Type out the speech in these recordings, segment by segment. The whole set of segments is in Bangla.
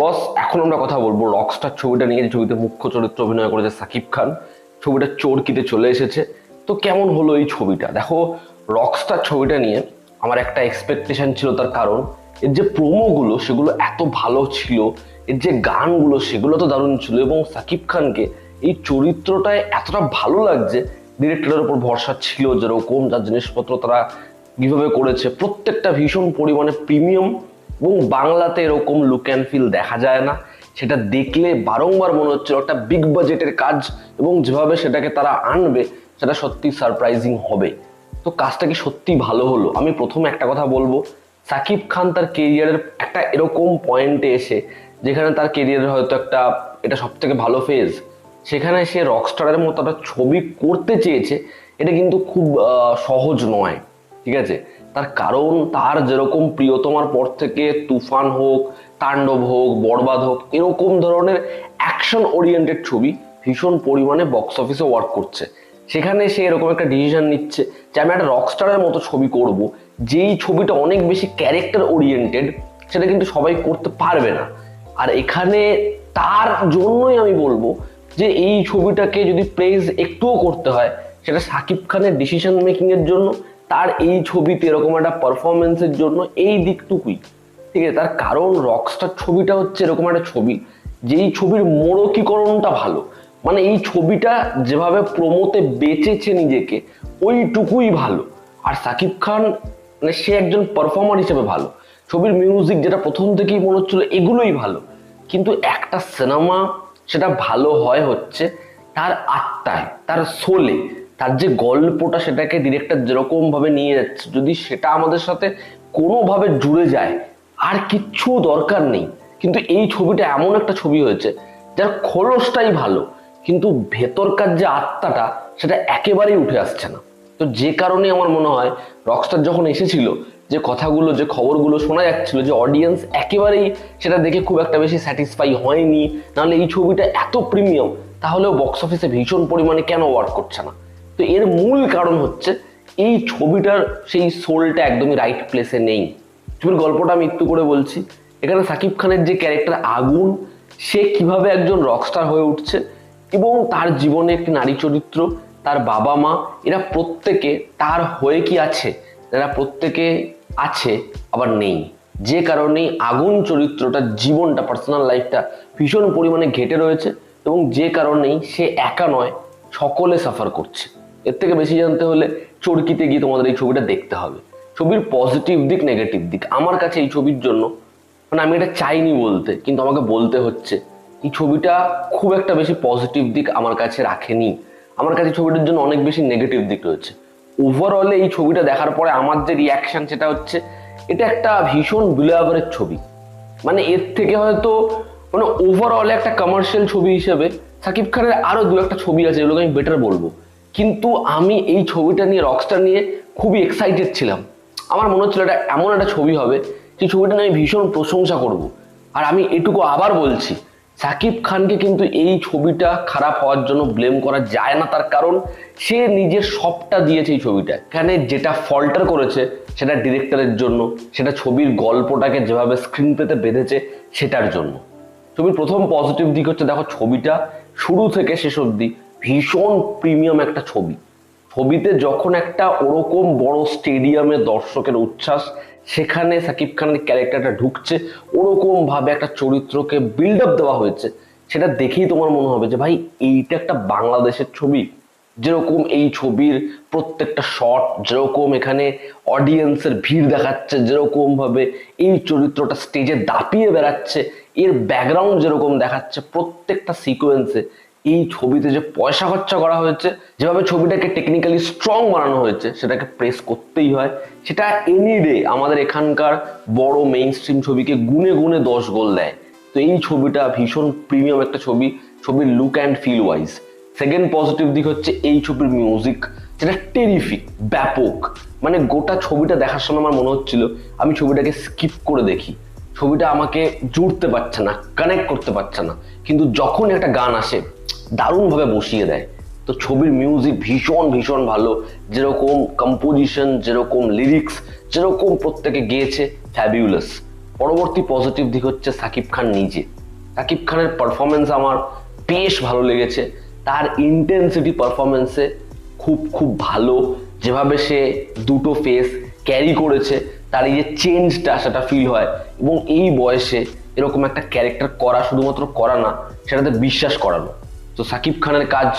বস, এখন আমরা কথা বলবো রকস্টার ছবিটা নিয়ে। যে ছবিতে মুখ্য চরিত্র অভিনয় করেছে সাকিব খান, ছবিটা চরকিতে চলে এসেছে। তো কেমন হলো এই ছবিটা? দেখো, রকস্টার ছবিটা নিয়ে আমার একটা এক্সপেকটেশন ছিল, তার কারণ এর যে প্রোমোগুলো সেগুলো এত ভালো ছিল, এর যে গানগুলো সেগুলো তো দারুণ ছিল, এবং সাকিব খানকে এই চরিত্রটায় এতটা ভালো লাগছে। ডিরেক্টরের উপর ভরসা ছিল যেরকম, যার জিনিসপত্র তারা কিভাবে করেছে প্রত্যেকটা ভীষণ পরিমাণে প্রিমিয়াম, এবং বাংলাতে এরকম লুক অ্যান্ড ফিল দেখা যায় না। সেটা দেখলে বারংবার মনে হচ্ছিল একটা বিগ বাজেটের কাজ, এবং যেভাবে সেটাকে তারা আনবে সেটা সত্যি সারপ্রাইজিং হবে। তো কাজটা কি সত্যি ভালো হলো? আমি প্রথমে একটা কথা বলবো, সাকিব খান তার কেরিয়ারের একটা এরকম পয়েন্টে এসে, যেখানে তার কেরিয়ারের হয়তো একটা এটা সব থেকে ভালো ফেজ, সেখানে সে রকস্টারের মতো একটা ছবি করতে চেয়েছে। এটা কিন্তু খুব সহজ নয়, ঠিক আছে? তার কারণ তার যেরকম প্রিয়তমার পর থেকে তুফান হোক, তাণ্ডব হোক, বরবাদ হোক, এরকম ধরনের অ্যাকশন ওরিয়েন্টেড ছবি ভীষণ পরিমাণে বক্স অফিসে ওয়ার্ক করছে। সেখানে সে এরকম একটা ডিসিশন নিচ্ছে যে আমি একটা রকস্টারের মতো ছবি করব, যেই ছবিটা অনেক বেশি ক্যারেক্টার ওরিয়েন্টেড, সেটা কিন্তু সবাই করতে পারবে না। আর এখানে তার জন্যই আমি বলবো যে এই ছবিটাকে যদি প্রেজ একটুও করতে হয়, সেটা সাকিব খানের ডিসিশন মেকিং এর জন্য, তার এই ছবিতে এরকম একটা পারফরমেন্সের জন্য, এই দিকটুকুই। ঠিক আছে? তার কারণ রকস্টার ছবিটা হচ্ছে এরকম একটা ছবি, যেই ছবির মোড়কীকরণটা ভালো। মানে এই ছবিটা যেভাবে প্রমোতে বেচেছে নিজেকে, ওইটুকুই ভালো। আর সাকিব খান মানে সে একজন পারফর্মার হিসেবে ভালো। ছবির মিউজিক যেটা প্রথম থেকেই মনে হচ্ছিল এগুলোই ভালো। কিন্তু একটা সিনেমা সেটা ভালো হয় হচ্ছে তার আত্মায়, তার সোলে, তার যে গল্পটা, সেটাকে ডিরেক্টর যেরকম ভাবে নিয়ে যাচ্ছে, যদি সেটা আমাদের সাথে কোনোভাবে জুড়ে যায়, আর কিচ্ছু দরকার নেই। কিন্তু এই ছবিটা এমন একটা ছবি হয়েছে যার খোলসটাই ভালো, কিন্তু ভেতরকার যে আত্মাটা সেটা একেবারেই উঠে আসছে না। তো যে কারণে আমার মনে হয় রকস্টার যখন এসেছিল, যে কথাগুলো, যে খবরগুলো শোনা যাচ্ছিল, যে অডিয়েন্স একেবারেই সেটা দেখে খুব একটা বেশি স্যাটিসফাই হয়নি, নাহলে এই ছবিটা এত প্রিমিয়াম তাহলেও বক্স অফিসে ভীষণ পরিমাণে কেন ওয়ার্ক করছে না? তো এর মূল কারণ হচ্ছে এই ছবিটার সেই সোলটা একদমই রাইট প্লেসে নেই। ছবির গল্পটা আমি একটু করে বলছি। এখানে সাকিব খানের যে ক্যারেক্টার আগুন, সে কিভাবে একজন রকস্টার হয়ে উঠছে, এবং তার জীবনে একটি নারী চরিত্র, তার বাবা মা, এরা প্রত্যেকে তার হয়ে কি আছে, এরা প্রত্যেকে আছে আবার নেই। যে কারণেই আগুন চরিত্রটার জীবনটা, পার্সোনাল লাইফটা ভীষণ পরিমাণে ঘেটে রয়েছে, এবং যে কারণেই সে একা নয়, সকলে সাফার করছে। এর থেকে বেশি জানতে হলে চরকিতে গিয়ে তোমাদের এই ছবিটা দেখতে হবে। ছবির পজিটিভ দিক, নেগেটিভ দিক, আমার কাছে এই ছবির জন্য, মানে আমি এটা চাইনি বলতে, কিন্তু আমাকে বলতে হচ্ছে, এই ছবিটা খুব একটা বেশি পজিটিভ দিক আমার কাছে রাখেনি। আমার কাছে ছবিটার জন্য অনেক বেশি নেগেটিভ দিক রয়েছে। ওভারঅলে এই ছবিটা দেখার পরে আমার যে রিয়াকশন, সেটা হচ্ছে এটা একটা ভীষণ বিলো অ্যাভারেজ ছবি। মানে এর থেকে হয়তো, মানে ওভারঅল একটা কমার্শিয়াল ছবি হিসেবে সাকিব খানের আরো দু একটা ছবি আছে যেগুলোকে আমি বেটার বলবো। কিন্তু আমি এই ছবিটা নিয়ে, রকস্টার নিয়ে খুবই এক্সাইটেড ছিলাম। আমার মনে হচ্ছিল এটা এমন একটা ছবি হবে, যে ছবিটা নিয়ে আমি ভীষণ প্রশংসা করব। আর আমি এটুকু আবার বলছি, সাকিব খানকে কিন্তু এই ছবিটা খারাপ হওয়ার জন্য ব্লেম করা যায় না। তার কারণ সে নিজের সবটা দিয়েছে এই ছবিটা। এখানে যেটা ফল্টার করেছে সেটা ডিরেক্টরের জন্য, সেটা ছবির গল্পটাকে যেভাবে স্ক্রিন প্লেতে বেঁধেছে সেটার জন্য। ছবির প্রথম পজিটিভ দিক হচ্ছে, দেখো ছবিটা শুরু থেকে শেষ অবধি ভীষণ প্রিমিয়াম একটা ছবি। ছবিতে যখন একটা ওরকম বড় স্টেডিয়ামে দর্শকের উচ্ছ্বাস, সেখানে সাকিব খানের ক্যারেক্টারটা ঢুকছে, ওরকম ভাবে একটা চরিত্রকে বিল্ড আপ দেওয়া হয়েছে, সেটা দেখেই তোমার মনে হবে যে ভাই এইটা একটা বাংলাদেশের ছবি। যেরকম এই ছবির প্রত্যেকটা শট, যেরকম এখানে অডিয়েন্সের ভিড় দেখাচ্ছে, যেরকম ভাবে এই চরিত্রটা স্টেজে দাপিয়ে বেড়াচ্ছে, এর ব্যাকগ্রাউন্ড যেরকম দেখাচ্ছে প্রত্যেকটা সিকোয়েন্সে, এই ছবিতে যে পয়সা খরচা করা হয়েছে, যেভাবে ছবিটাকে টেকনিক্যালি স্ট্রং বানানো হয়েছে, সেটাকে প্রেস করতেই হয়। সেটা এনি ডে আমাদের এখানকার বড় মেইন স্ট্রিম ছবিকে গুনে গুনে 10 গোল দেয়। তো এই ছবিটা ভীষণ প্রিমিয়াম একটা ছবি, ছবির look and feel wise. Second positive দিক হচ্ছে এই ছবির মিউজিক, যেটা টেরিফিক, ব্যাপক। মানে গোটা ছবিটা দেখার সময় আমার মনে হচ্ছিল আমি ছবিটাকে স্কিপ করে দেখি। ছবিটা আমাকে জুড়তে পারছে না, কানেক্ট করতে পারছে না, কিন্তু যখন একটা গান আসে দারুণভাবে বসিয়ে দেয়। তো ছবির মিউজিক ভীষণ ভীষণ ভালো, যেরকম কম্পোজিশন, যেরকম লিরিক্স, যেরকম প্রত্যেকে গেয়েছে, ফ্যাবিউলাস। পরবর্তী পজিটিভ দিক হচ্ছে সাকিব খান নিজে। সাকিব খানের পারফরমেন্স আমার বেশ ভালো লেগেছে। তার ইন্টেন্সিটি পারফরমেন্সে খুব খুব ভালো, যেভাবে সে দুটো ফেস ক্যারি করেছে, তার এই যে চেঞ্জটা সেটা ফিল হয়। এবং এই বয়সে এরকম একটা ক্যারেক্টার করা, শুধুমাত্র করা না, সেটাতে বিশ্বাস করানো। তো সাকিব খানের কাজ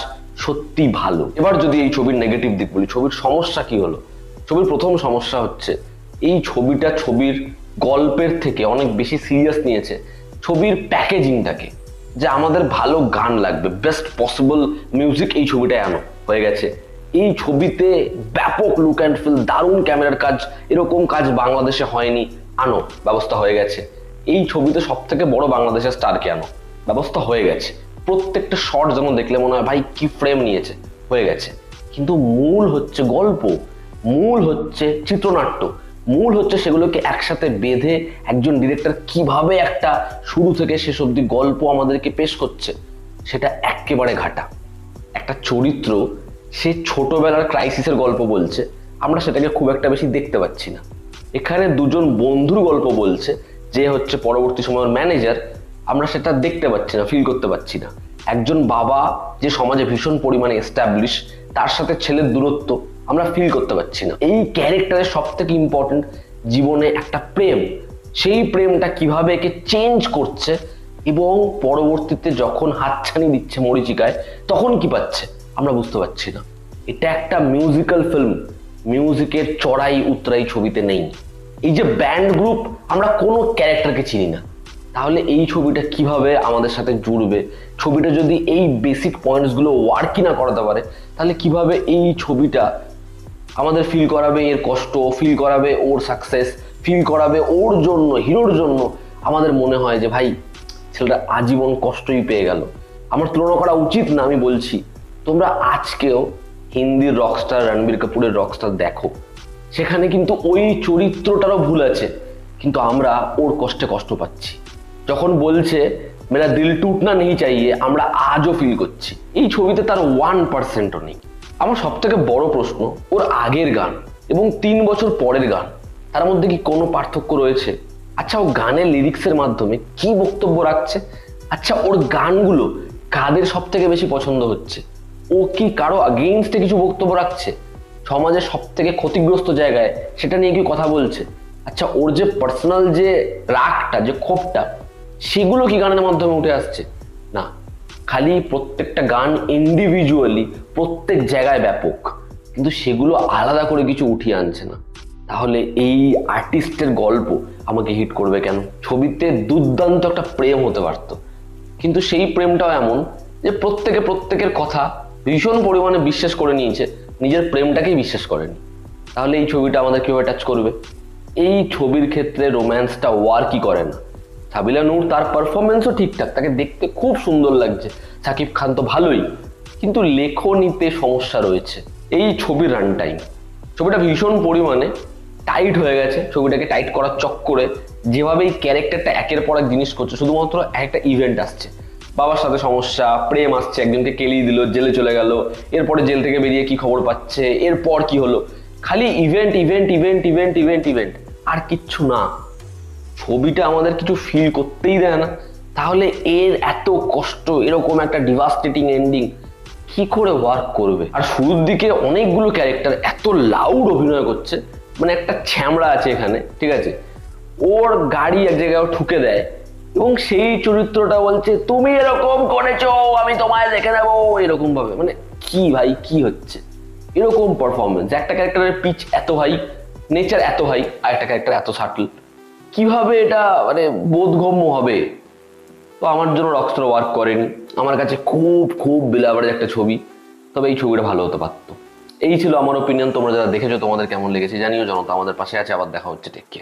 সত্যি ভালো। এবার যদি এই ছবির নেগেটিভ দিক বলি, ছবির সমস্যা কি হলো? ছবির প্রথম সমস্যা হচ্ছে এই ছবিটা ছবির গল্পের থেকে অনেক বেশি সিরিয়াস নিয়েছে ছবির প্যাকেজিংটাকে। যে আমাদের ভালো গান লাগবে, বেস্ট পসিবল মিউজিক এই ছবিটায় আনো, হয়ে গেছে। এই ছবিতে ব্যাপক লুক অ্যান্ড ফিল, দারুণ ক্যামেরার কাজ, এরকম কাজ বাংলাদেশে হয়নি, আনো, ব্যবস্থা হয়ে গেছে। এই ছবিতে সব থেকে বড় বাংলাদেশের স্টারকে আনো, ব্যবস্থা হয়ে গেছে। প্রত্যেকটা শট যেমন দেখলে মনে হয় ভাই কি ফ্রেম নিয়েছে, হয়ে গেছে। কিন্তু মূল হচ্ছে গল্প, মূল হচ্ছে চিত্রনাট্য, মূল হচ্ছে সেগুলোকে একসাথে বেঁধে একজন ডিরেক্টর কিভাবে একটা শুরু থেকে শেষ অবধি গল্প আমাদেরকে পেশ করছে, সেটা একেবারে ঘাটা। একটা চরিত্র সে ছোটবেলার ক্রাইসিসের গল্প বলছে, আমরা সেটাকে খুব একটা বেশি দেখতে পাচ্ছি না। এখানে দুজন বন্ধুর গল্প বলছে, যে হচ্ছে পরবর্তী সময়ের ম্যানেজার, আমরা সেটা দেখতে পাচ্ছি না, ফিল করতে পারছি না। একজন বাবা যে সমাজে ভীষণ পরিমাণে এস্টাবলিশ, তার সাথে ছেলের দূরত্ব আমরা ফিল করতে পারছি না। এই ক্যারেক্টারের সব থেকে ইম্পর্টেন্ট জীবনে একটা প্রেম, সেই প্রেমটা কিভাবে একে চেঞ্জ করছে, এবং পরবর্তীতে যখন হাতছানি দিচ্ছে মরীচিকায় তখন কি পাচ্ছে আমরা বুঝতে পারছি না। এটা একটা মিউজিক্যাল ফিল্ম, মিউজিকের চড়াই উতরাই ছবিতে নেই। এই যে ব্যান্ড গ্রুপ, আমরা কোনো ক্যারেক্টারকে চিনি না, তাহলে এই ছবিটা কিভাবে আমাদের সাথে জুড়বে? ছবিটা যদি এই বেসিক পয়েন্টসগুলো ওয়ার্কই না করাতে পারে, তাহলে কিভাবে এই ছবিটা আমাদের ফিল করাবে এর কষ্ট, ফিল করাবে ওর সাকসেস, ফিল করাবে ওর জন্য, হিরোর জন্য আমাদের মনে হয় যে ভাই ছেলেটা আজীবন কষ্টই পেয়ে গেল। আমার তুলনা করা উচিত না, আমি বলছি তোমরা আজকেও হিন্দির রকস্টার রণবীর কাপুরের রকস্টার দেখো, সেখানে কিন্তু ওই চরিত্রটারও ভুল আছে, কিন্তু আমরা ওর কষ্টে কষ্ট পাচ্ছি। যখন বলছে মেরা দিল টুটনা নেই চাইয়ে, আমরা আজও ফিল করছি। এই ছবিতে তার 1%ও নেই। আমার সব থেকে বড় প্রশ্ন, ওর আগের গান এবং 3 বছর পরের গান, তার মধ্যে কি কোনো পার্থক্য রয়েছে? আচ্ছা, ও গানের লিরিক্সের মাধ্যমে কি বক্তব্য রাখছে? আচ্ছা, ওর গানগুলো কাদের সব থেকে বেশি পছন্দ হচ্ছে? ও কি কারো আগেইনস্টে কিছু বক্তব্য রাখছে? সমাজের সব থেকে ক্ষতিগ্রস্ত জায়গায় সেটা নিয়ে কি কথা বলছে? আচ্ছা, ওর যে পার্সোনাল যে রাগটা, যে ক্ষোভটা, সেগুলো কি গানের মাধ্যমে উঠে আসছে? না, খালি প্রত্যেকটা গান ইন্ডিভিজুয়ালি প্রত্যেক জায়গায় ব্যাপক, কিন্তু সেগুলো আলাদা করে কিছু উঠিয়ে আনছে না। তাহলে এই আর্টিস্টের গল্প আমাকে হিট করবে কেন? ছবিতে দুর্দান্ত একটা প্রেম হতে পারত, কিন্তু সেই প্রেমটাও এমন যে প্রত্যেকের কথা ভীষণ পরিমাণে বিশ্বাস করে নিয়েছে, নিজের প্রেমটাকেই বিশ্বাস করেনি। তাহলে এই ছবিটা আমাদের কিভাবে টাচ করবে? এই ছবির ক্ষেত্রে রোম্যান্সটা ওয়ার্কই করে না। সাবিলা নূর, তার পারফরমেন্সও ঠিকঠাক, তাকে দেখতে খুব সুন্দর লাগছে, সাকিব খান তো ভালোই, কিন্তু লেখনীতে সমস্যা রয়েছে। এই ছবির রান টাইম, ছবিটা ভীষণ পরিমাণে টাইট হয়ে গেছে। ছবিটাকে টাইট করার চক্করে যেভাবে এই ক্যারেক্টারটা একের পর এক জিনিস করছে, শুধুমাত্র একটা ইভেন্ট আসছে, বাবার সাথে সমস্যা, প্রেম আসছে, একজনকে কেলিয়ে দিল, জেলে চলে গেল, এরপরে জেল থেকে বেরিয়ে কি খবর পাচ্ছে, এরপর কি হলো, খালি event event event event event event, আর কিচ্ছু না। ছবিটা আমাদের কিছু ফিল করতেই দেয় না। তাহলে এর এত কষ্ট, এরকম একটা ডিভাস্টেটিং এন্ডিং কি করে ওয়ার্ক করবে? আর শুরুর দিকে অনেকগুলো ক্যারেক্টার এত লাউড অভিনয় করছে, মানে একটা ছ্যামড়া আছে এখানে, ঠিক আছে, ওর গাড়ি এক জায়গায় ঠুকে দেয় এবং সেই চরিত্রটা বলছে তুমি এরকম করেছো, আমি তোমায় দেখে নেবো, এরকম ভাবে। মানে কি ভাই, কি হচ্ছে? এরকম পারফরমেন্স, একটা ক্যারেক্টারের পিচ এত হাই, নেচার এত হাই, আর একটা ক্যারেক্টার এত সাটল, কিভাবে এটা মানে বোধগম্য হবে? তো আমার জন্য রকস্টার ওয়ার্ক করেনি। আমার কাছে খুব খুব বিলাবারের একটা ছবি, তবে এই ছবিটা ভালো হতে পারতো। এই ছিল আমার ওপিনিয়ন। তোমরা যারা দেখেছো তোমাদের কেমন লেগেছে জানিও। জনতা আমাদের পাশে আছে, আবার দেখা হচ্ছে, টেক কেয়ার।